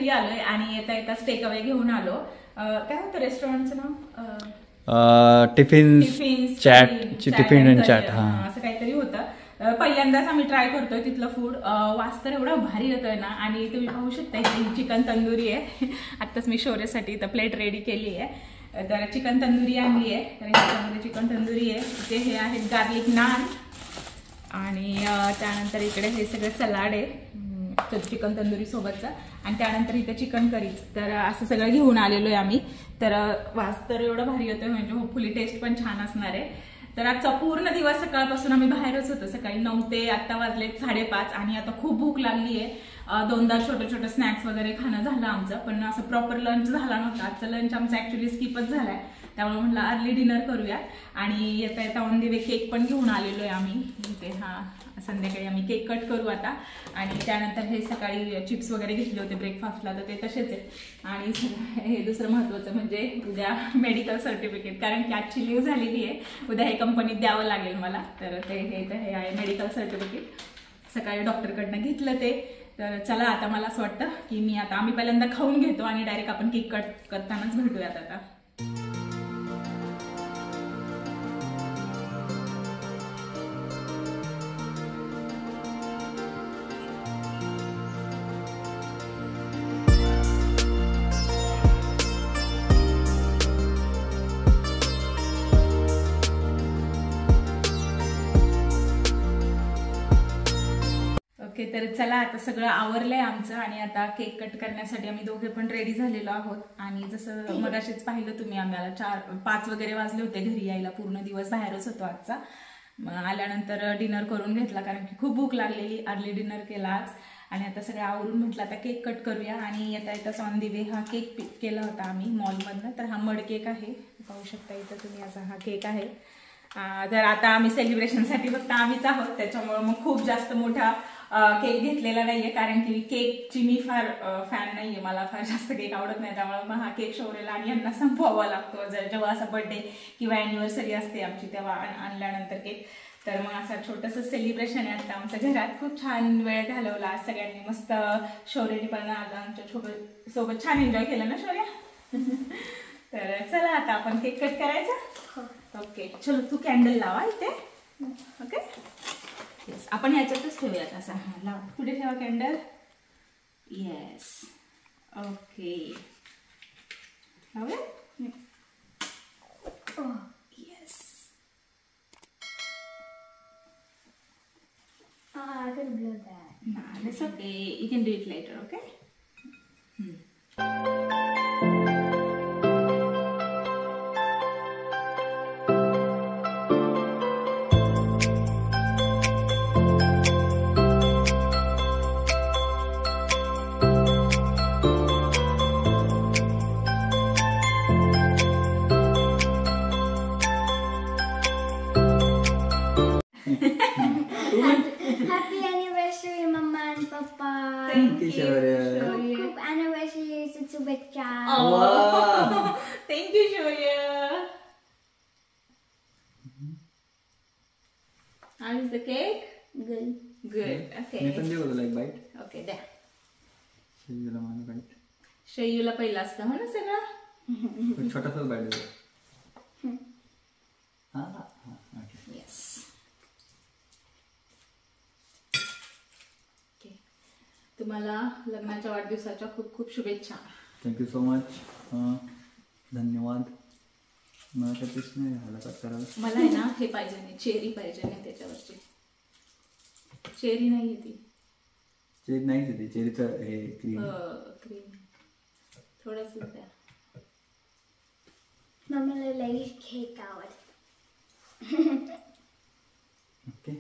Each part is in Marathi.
घरी आलोय आणि येता येता टेक अवे घेऊन आलो. काय होतं रेस्टॉरंटचं नाव? टिफिन चॅट, टिफिन अँड चॅट, असं काहीतरी होतं. पहिल्यांदाच आम्ही ट्राय करतोय तिथलं फूड. वास तर एवढा भारी येतोय ना. आणि तुम्ही पाहू शकता इथे चिकन तंदुरी आहे. आत्ताच मी शौर्यसाठी इथं प्लेट रेडी केली आहे. तर चिकन तंदुरी आणली आहे. तर ह्याच्यामध्ये चिकन तंदुरी आहे. इथे हे आहेत गार्लिक नान आणि त्यानंतर इकडे हे सगळं सलाड आहे चिकन तंदुरी सोबतचं. आणि त्यानंतर इथे चिकन करीच. तर असं सगळं घेऊन आलेलो आहे आम्ही. तर वास तर एवढं भारी येतोय म्हणजे होपफुली टेस्ट पण छान असणार आहे. तर आजचा पूर्ण दिवस सकाळपासून आम्ही बाहेरच होतो. सकाळी 9 ते आता वाजले 5:30 आणि आता खूप भूक लागली आहे. 2दा छोटे छोटे स्नॅक्स वगैरे खाणं झालं आमचं, पण असं प्रॉपर लंच झाला नव्हता. आजचा लंच आमचा ऍक्च्युली स्किपच झालाय. त्यामुळे म्हटलं अर्ली डिनर करूया. आणि येता येता ऑन दी वे केक पण घेऊन आलेलो आहे आम्ही इथे. संध्याकाळी आम्ही केक कट करू आता. आणि त्यानंतर हे सकाळी चिप्स वगैरे घेतले होते ब्रेकफास्टला, तर ते तसेच आहेत. आणि हे दुसरं महत्त्वाचं म्हणजे उद्या मेडिकल सर्टिफिकेट, कारण की आजची लीव झालेली आहे. उद्या हे कंपनीत द्यावं लागेल मला. तर हे आहे मेडिकल सर्टिफिकेट. सकाळी डॉक्टरकडनं घेतलं ते. तर चला आता मला असं वाटतं की आम्ही पहिल्यांदा खाऊन घेतो आणि डायरेक्ट आपण केक कट करतानाच भेटूयात आता. ओके, तर चला आता सगळं आवरलंय आमचं आणि आता केक कट करण्यासाठी आम्ही दोघे पण रेडी झालेलो आहोत. आणि जसं मगाशीच पाहिलं तुम्ही, आम्हाला 4-5 वगैरे वाजले होते घरी यायला. पूर्ण दिवस बाहेरच होतो आजचा. आल्यानंतर डिनर करून घेतला कारण की खूप भूक लागलेली. अर्ली डिनर केला आज. आणि आता सगळं आवरून म्हटलं आता केक कट करूया. आणि येता येताच ऑन दी वे हा केक पिक केला होता आम्ही मॉलमधनं. तर हा मड केक आहे, पाहू शकता इथं तुम्ही. असा हा केक आहे. तर आता आम्ही सेलिब्रेशनसाठी फक्त आम्हीच आहोत, त्याच्यामुळे मग खूप जास्त मोठा केक घेतलेला नाहीये. कारण की केकची मी फार फॅन नाहीये, मला फार जास्त केक आवडत नाही. त्यामुळे मग हा केक शौर्यला आणि यांना संपवावा लागतो. जेव्हा असा बर्थडे किंवा अॅनिव्हर्सरी असते आमची तेव्हा आणल्यानंतर केक. तर मग असं छोटंसं सेलिब्रेशन आहे आता आमच्या घरात. खूप छान वेळ घालवला सगळ्यांनी. मस्त शौर्यने पण आमच्या सोबत छान एन्जॉय केलं ना शौर्य? तर चला आता आपण केक कट करायचा. ओके, चलो तू कॅन्डल लावा इथे. ओके, येस, आपण ह्याच्यातच ठेवूयात असा. लावा, पुढे ठेवा कॅन्डल. येस, ओके, लावूया. Yes. I could blow that. Nah, that's okay. You can do it later, okay? Happy anniversary, Mama and Papa. Thank you, Shaurya. खूप anniversary शुभेच्छा. Oh, thank you, Shaurya. How is the cake? Good. Good. Okay. मी पण देऊ तुला एक बाईट. Okay, द्या. शैयूला मला बाईट. शैयूला पहिला असतं हो ना सगळं. छोटासाच बाईट देऊ. हा ओके. येस. ओके, तुम्हाला लग्नाच्या वाढदिवसाच्या खूप खूप शुभेच्छा. Thank you so much. धन्यवाद. मला तर पीस नाही झाला कट करायला. मला आहे ना हे पाहिजे नाही, चेरी पाहिजे नाही त्याच्यावरची. चेरी नाही ती. चेरी नाही तिथे, चेरीचं हे क्रीम. क्रीम थोडंच द्या. Mama likes cake out. Okay,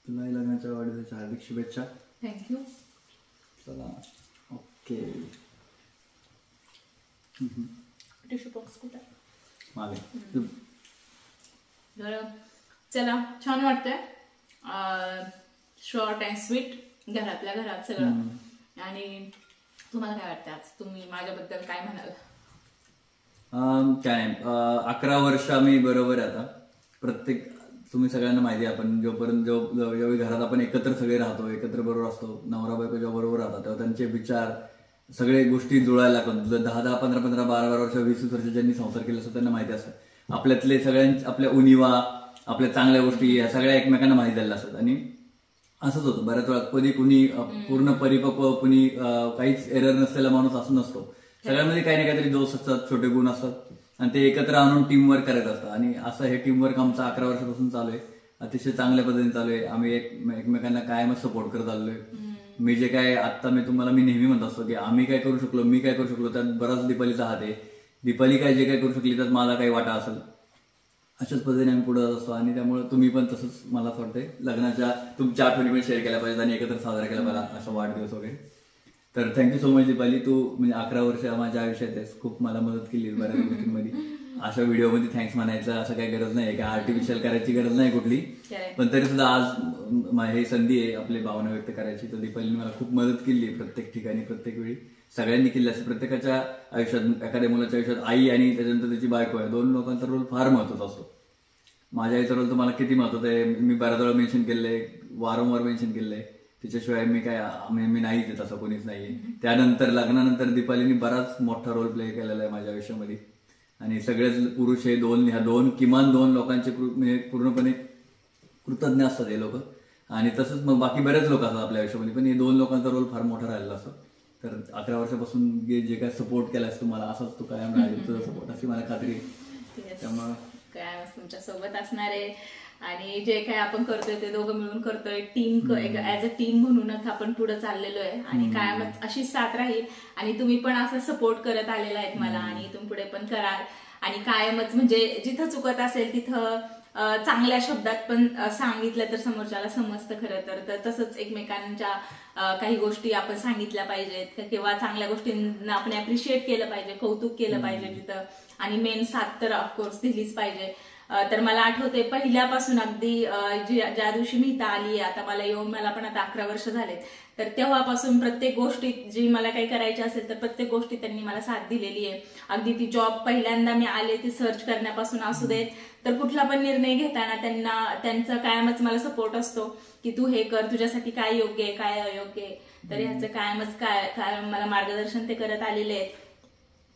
तुला लग्नाच्या वाढदिवसाच्या हार्दिक शुभेच्छा. थँक्यू. चला ओके. टिश्यू बॉक्स कुठे मागे. चला, छान वाटतंय. शॉर्ट अँड स्वीट, घरातल्या घरात सगळं. आणि तुम्हाला काय वाटतं आज? तुम्ही माझ्याबद्दल काय म्हणाल? काय 11 वर्ष आम्ही बरोबर आता. प्रत्येक तुम्ही सगळ्यांना माहिती आहे, आपण जोपर्यंत ज्यावेळी घरात आपण एकत्र सगळे राहतो, एकत्र बरोबर असतो, नवरा बायको जेव्हा बरोबर राहतात तेव्हा त्यांचे विचार सगळे गोष्टी जुळायला लागतात. 10-10, 15-15, 12-12 वर्ष, 20-20 वर्ष ज्यांनी संसार केला असतो त्यांना माहिती असतं आपल्यातले सगळ्यांच्या आपल्या उणिवा, आपल्या चांगल्या गोष्टी या सगळ्या एकमेकांना माहिती झालेल्या असतात. आणि असंच होतं बऱ्याच वेळा, कधी कुणी पूर्ण परिपक्व, कुणी काहीच एरर नसलेला माणूस असं नसतो. सगळ्यांमध्ये काही ना काहीतरी दोष असतात, छोटे गुण असतात आणि ते एकत्र आणून टीमवर्क करायचं असतं. आणि असं हे टीमवर्क आमचं 11 वर्षापासून चालू आहे, अतिशय चांगल्या पद्धतीने चालू आहे. आम्ही एकमेकांना कायमच सपोर्ट करत आलोय. मी जे काय आता मी नेहमी म्हणत असतो की आम्ही काय करू शकलो, मी काय करू शकलो, त्यात बराच दीपालीचा हात आहे. दीपाली काय जे काय करू शकली त्यात माझा काही वाटा असेल, अशाच पद्धतीने आम्ही पुढे असतो. आणि त्यामुळे तुम्ही पण तसंच, मला असं वाटतंय, लग्नाच्या तुमच्या आठवणी पण शेअर केल्या पाहिजेत आणि एकत्र साजरा केला पाहिजे असा वाढदिवस वगैरे. तर थँक्यू सो मच दीपाली, तू म्हणजे 11 वर्ष माझ्या आयुष्यात आहेस, खूप मला मदत केली बऱ्याच गोष्टींमध्ये. अशा व्हिडिओमध्ये थँक्स म्हणायचं असं काही गरज नाही, की आर्टिफिशियल करायची गरज नाही कुठली, पण तरी सुद्धा आज ही संधी आहे आपली भावना व्यक्त करायची. तर दीपालीने मला खूप मदत केली प्रत्येक ठिकाणी, प्रत्येक वेळी सगळ्यांनी केली असं. प्रत्येकाच्या आयुष्यात, एखाद्या मुलाच्या आयुष्यात आई आणि त्याच्यानंतर त्याची बायको आहे, 2 लोकांचा रोल फार महत्वाचा असतो. माझ्या आईचा रोल तर मला किती महत्वाचा आहे, मी बऱ्याच वेळा मेन्शन केलंय, वारंवार मेन्शन केलंय. तिच्याशिवाय मी नाहीच आहे, तसं कोणीच नाहीये. त्यानंतर लग्नानंतर दीपालीने बराच मोठा रोल प्ले केलेला आहे माझ्या आयुष्यामध्ये. आणि सगळेच पुरुष हे किमान 2 लोकांचे म्हणजे पूर्णपणे कृतज्ञ असतात हे लोक. आणि तसंच मग बाकी बरेच लोक असतात आपल्या आयुष्यामध्ये, पण हे 2 लोकांचा रोल फार मोठा राहिलेला असतो. तर 11 वर्षापासून जे काय सपोर्ट केलास तू मला, असाच तू कायम राहील तुझा सपोर्ट, अशी मला खात्री आहे. त्यामुळे काय तुमच्या सोबत असणार आहे. आणि जे काय आपण करतोय ते दोघं मिळून करतोय, टीम ऍज अ टीम म्हणूनच आपण पुढे चाललेलो आहे. आणि कायमच अशीच साथ राहील. आणि तुम्ही पण असं सपोर्ट करत आलेला आहेत मला, आणि इथून पुढे पण कराल. आणि कायमच म्हणजे जिथं चुकत असेल तिथं चांगल्या शब्दात पण सांगितलं तर समोरच्याला समजतं खरं तर. तसंच एकमेकांच्या काही गोष्टी आपण सांगितल्या पाहिजेत, किंवा चांगल्या गोष्टींना आपण अप्रिशिएट केलं पाहिजे, कौतुक केलं पाहिजे तिथं. आणि मेन साथ तर ऑफकोर्स दिलीच पाहिजे. तर मला आठवते पहिल्यापासून अगदी ज्या दिवशी मी इथं आली, आता मला येऊन मला पण आता 11 वर्ष झालेत, तर तेव्हापासून प्रत्येक गोष्टीत जी मला काही करायची असेल तर प्रत्येक गोष्टीत त्यांनी मला साथ दिलेली आहे. अगदी ती जॉब पहिल्यांदा मी आले ती सर्च करण्यापासून असू देत, तर कुठला पण निर्णय घेताना त्यांचा कायमच मला सपोर्ट असतो की तू हे कर, तुझ्यासाठी काय योग्य आहे काय अयोग्य आहे. तर ह्याचं कायमच काय मला मार्गदर्शन ते करत आलेले आहेत.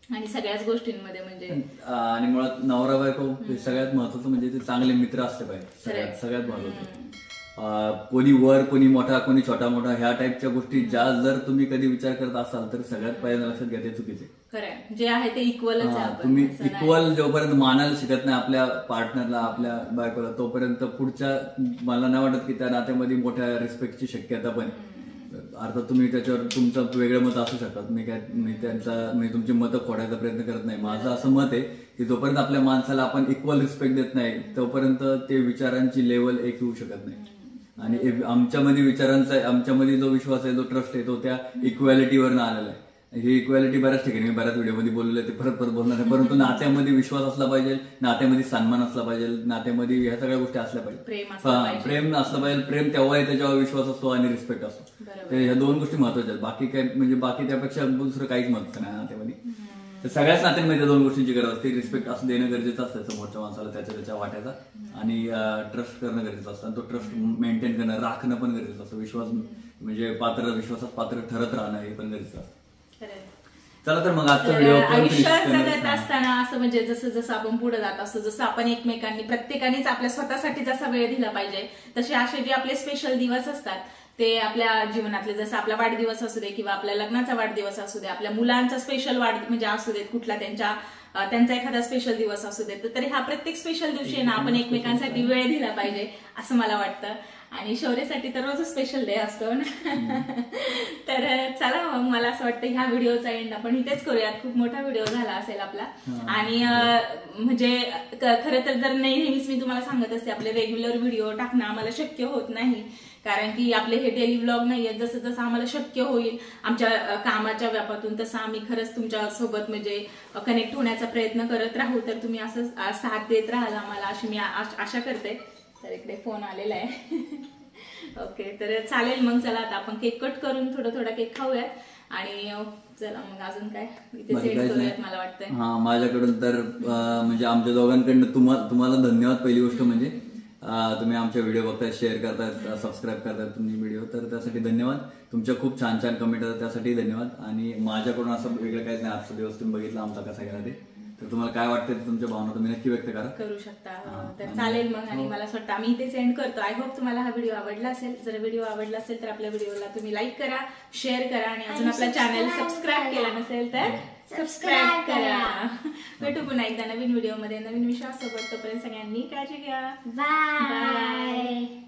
आणि सगळ्याच गोष्टींमध्ये म्हणजे आणि मुळात नवरा बायको सगळ्यात महत्वाचं म्हणजे ते चांगले मित्र असले पाहिजे, सगळ्यात महत्वाचं. कोणी वर, कोणी मोठा, कोणी छोटा मोठा, ह्या टाईपच्या गोष्टी ज्या जर तुम्ही कधी विचार करत असाल तर सगळ्यात पहिल्यांदा लक्षात घ्या ते चुकीचे. खरं जे आहे ते इक्वलच आहे. तुम्ही इक्वल जोपर्यंत मानायला शिकत नाही आपल्या पार्टनरला, आपल्या बायकोला, तोपर्यंत पुढच्या मला नाही वाटत की त्या नात्यामध्ये मोठ्या रिस्पेक्टची शक्यता पण. अर्थात तुम्ही त्याच्यावर तुमचं वेगळं मत असू शकतात, मी तुमची मतं खोडायचा प्रयत्न करत नाही. माझं असं मत आहे की जोपर्यंत आपल्या माणसाला आपण इक्वल रिस्पेक्ट देत नाही तोपर्यंत ते विचारांची लेवल एक येऊ शकत नाही. आणि आमच्यामध्ये जो विश्वास आहे, जो ट्रस्ट आहे, तो त्या इक्वॅलिटीवर आलेला आहे. ही इक्वॅलिटी बऱ्याच ठिकाणी मी बऱ्याच व्हिडिओमध्ये बोललेलं आहे, ते परत बोलणार आहे. परंतु नात्यामध्ये विश्वास असला पाहिजे, नात्यामध्ये सन्मान असला पाहिजे, नात्यामध्ये ह्या सगळ्या गोष्टी असल्या पाहिजे. प्रेम असलं पाहिजे. प्रेम तेव्हा येतं जेव्हा विश्वास असतो आणि रिस्पेक्ट असतो. तर ह्या 2 गोष्टी महत्वाच्या आहेत. बाकी त्यापेक्षा दुसरं काहीच महत्वाचं नाही नात्यामध्ये. तर सगळ्याच नात्यांमध्ये 2 गोष्टींची गरज असते. रिस्पेक्ट असं देणं गरजेचं असतं समोरच्या माणसाला त्याच्या वाट्याचा, आणि ट्रस्ट करणं गरजेचं असतं. आणि तो ट्रस्ट मेंटेन करणं, राखणं पण गरजेचं असतं. म्हणजे विश्वासात पात्र ठरत राहणं हे पण गरजेचं असतं. चला तर मग आजचा व्हिडिओ आयुष्यात जगत असताना असं म्हणजे जसं आपण पुढे जात असतो, जसं आपण एकमेकांनी प्रत्येकानेच आपल्या स्वतःसाठी जसा वेळ दिला पाहिजे, तसे असे जे आपले स्पेशल दिवस असतात ते आपल्या जीवनातले, जसं आपला वाढदिवस असू दे किंवा आपल्या लग्नाचा वाढदिवस असू दे, आपल्या मुलांचा स्पेशल म्हणजे असू देत, कुठला त्यांचा एखादा स्पेशल दिवस असू दे, तर ह्या प्रत्येक स्पेशल दिवशी ना आपण एकमेकांसाठी वेळ दिला पाहिजे असं मला वाटतं. आणि शौर्यसाठी तर रोज स्पेशल डे असतो ना. तर चला मग मला असं वाटतं ह्या व्हिडिओचा एंड आपण इथेच करूयात. खूप मोठा व्हिडिओ झाला असेल आपला. आणि म्हणजे खरं तर जर नेहमीच मी तुम्हाला सांगत असते, आपले रेग्युलर व्हिडिओ टाकणं आम्हाला शक्य होत नाही, कारण की आपले हे डेली व्लॉग नाहीये. जसं जसं आम्हाला शक्य होईल आमच्या कामाच्या व्यापातून तसं आम्ही खरंच तुमच्या सोबत म्हणजे कनेक्ट होण्याचा प्रयत्न करत राहू. तर तुम्ही असं साथ देत राहाल आम्हाला अशी मी आशा करते. तर इकडे फोन आलेला आहे. ओके, तर चालेल मग. चला आता आपण केक कट करून थोडा केक खाऊयात आणि चला मग अजून काय इथे सेट करूयात मला वाटतंय. माझ्याकडून तर म्हणजे आमच्या दोघांकडनं तुम्हाला धन्यवाद. पहिली गोष्ट म्हणजे तुम्ही आमचे व्हिडिओ बघताय, शेअर करतायत, सबस्क्राईब करतायत तुम्ही व्हिडिओ, तर त्यासाठी धन्यवाद. तुमच्या खूप छान छान कमेंट येतात, त्यासाठी धन्यवाद. आणि माझ्याकडून असं वेगळं काहीच नाही, आजचा दिवस तुम्ही बघितला आमचा कसा गेला ते. तर तुम्हाला काय वाटतं ते तुमच्या भावना तुम्ही नक्की व्यक्त करू शकता. तर चालेल मग. आणि मला असं वाटतं आम्ही इथेच एंड करतो. आय होप तुम्हाला हा व्हिडिओ आवडला असेल. जर व्हिडिओ आवडला असेल तर आपल्या व्हिडिओला तुम्ही लाईक करा, शेअर करा आणि अजून आपला चॅनल सबस्क्राईब केला नसेल तर सबस्क्राईब करा. भेटू पुन्हा एकदा नवीन व्हिडिओमध्ये नवीन विषयासोबत. तोपर्यंत सगळ्यांनी काळजी घ्या. बाय.